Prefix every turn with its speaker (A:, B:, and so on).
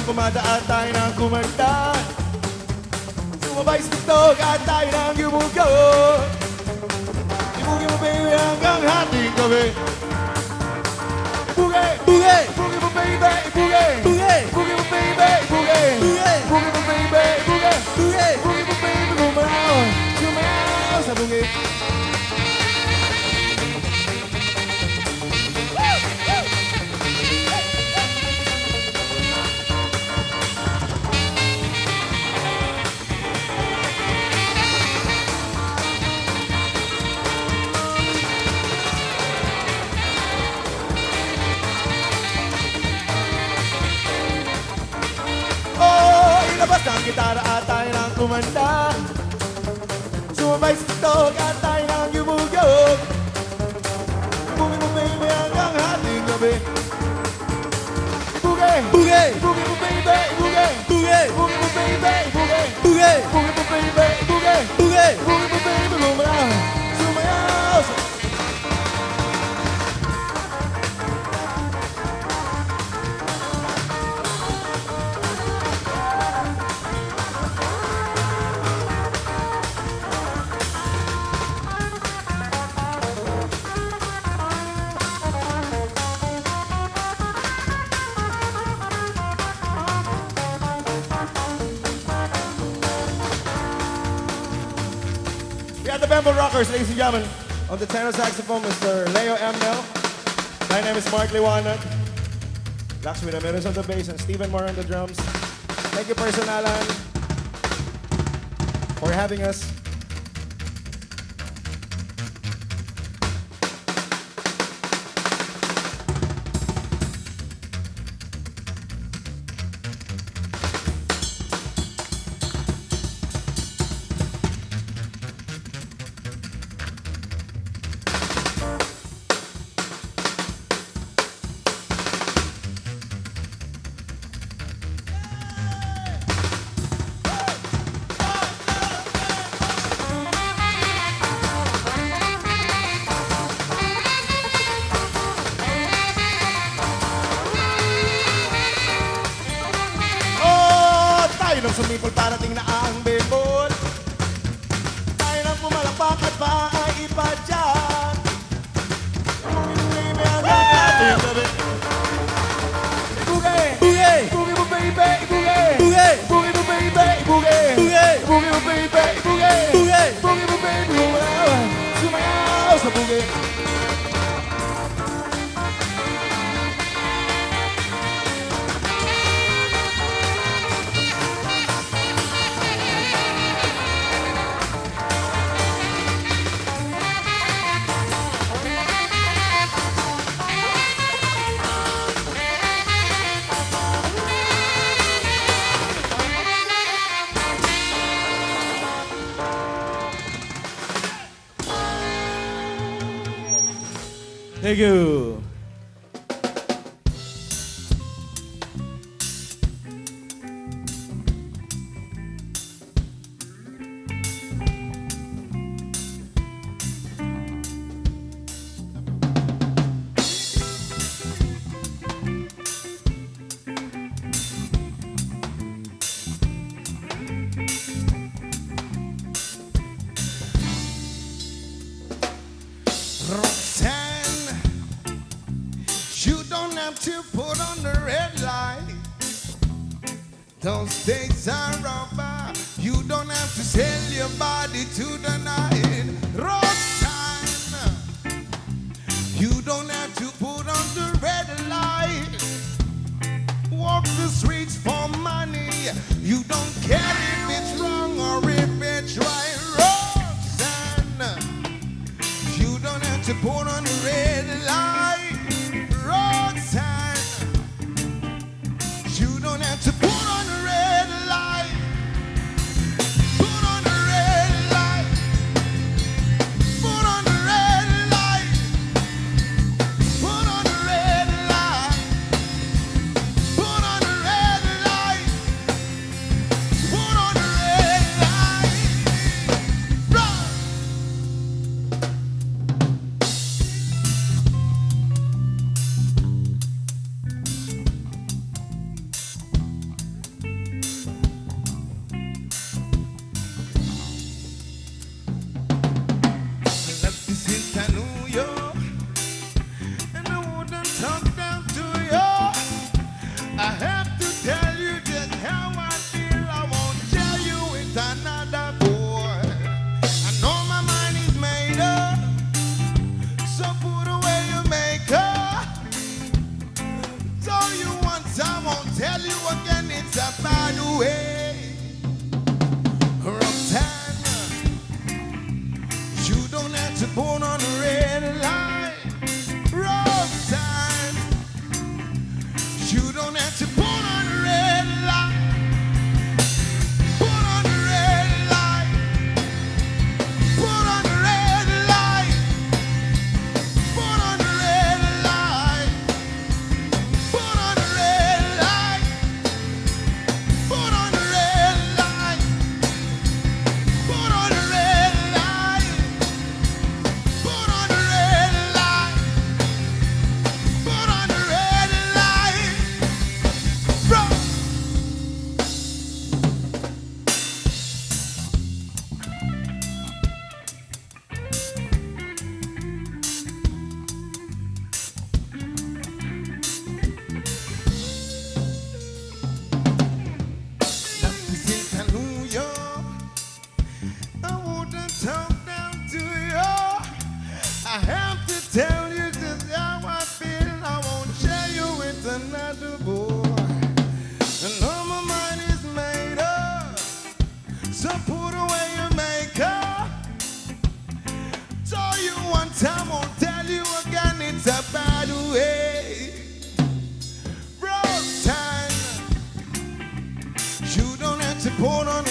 A: Kumadaan tayo ng kumanda. Sumabay sa tugtog at tayo ng yumugog. Ibugi mo baby hanggang hating gabi. Ibugi! Ibugi! Ibugi mo baby! Ibugi! Ibugi! Ibugi mo baby! Ibugi! Ibugi! Ibugi mo baby! Ibugi! Ibugi! Ibugi mo baby! Sumayaw! Sumayaw sa bugi! Ilabas ng gitara at tayo ng kumanda. Sumabay sa tugtog at tayo ng yumugog. Ibugi mo baby hanggang hating gabi. Ibugi! Ibugi! Ibugi mo baby! Ibugi! Ibugi! Ibugi mo baby! Ibugi! Ibugi! Ibugi mo baby! Ibugi! Ibugi! Ibugi mo baby! Sumayaw! Sumayaw! We have the Bembol Rockers, ladies and gentlemen. On the tenor saxophone, Mr. Leo Mnel. My name is Mark Liwanag. Lakshmi Ramirez on the bass and Stephen Moore on the drums. Thank you, Personalan, for having us. Tayo nang sumipol parating na ang bembol. Tayo nang pumalakpak at paaipa dyan. Ibugi mo baby hanggang hating gabi. Ibugi! Ibugi! Ibugi mo baby! Ibugi! Ibugi! Ibugi mo baby! Ibugi! Ibugi! Ibugi mo baby! Ibugi! Ibugi! Ibugi mo baby! Sumayaw! Sumayaw sa bugi! Thank you.
B: You don't have to put on the red light. Those days are over. You don't have to sell your body to the night. Roxanne, you don't have to put on the red light. Walk the streets for money. You don't care if it's wrong or if it's right. Roxanne, you don't have to put on the red light. Roxanne, you don't have to put on the red light. Put on the red light. Put on the red light. Put on the red light. Put on the I won't tell you again, it's a bad way. Roxanne, you don't have to put on the red light. Roxanne, you don't have to put on the red light. Put on the red light. Put on the red light. Put on the red light. Put on the red light. Put on the red light. Put on the red light. Put on the red light. Put on the red light. Bro. This is New York. I want to talk down to you. I have to tell you just how I feel. I won't share you with another boy. And all my mind is made up. So put away your makeup. Told you one time, won't tell you again. It's a bad way. Road time. You don't have to put on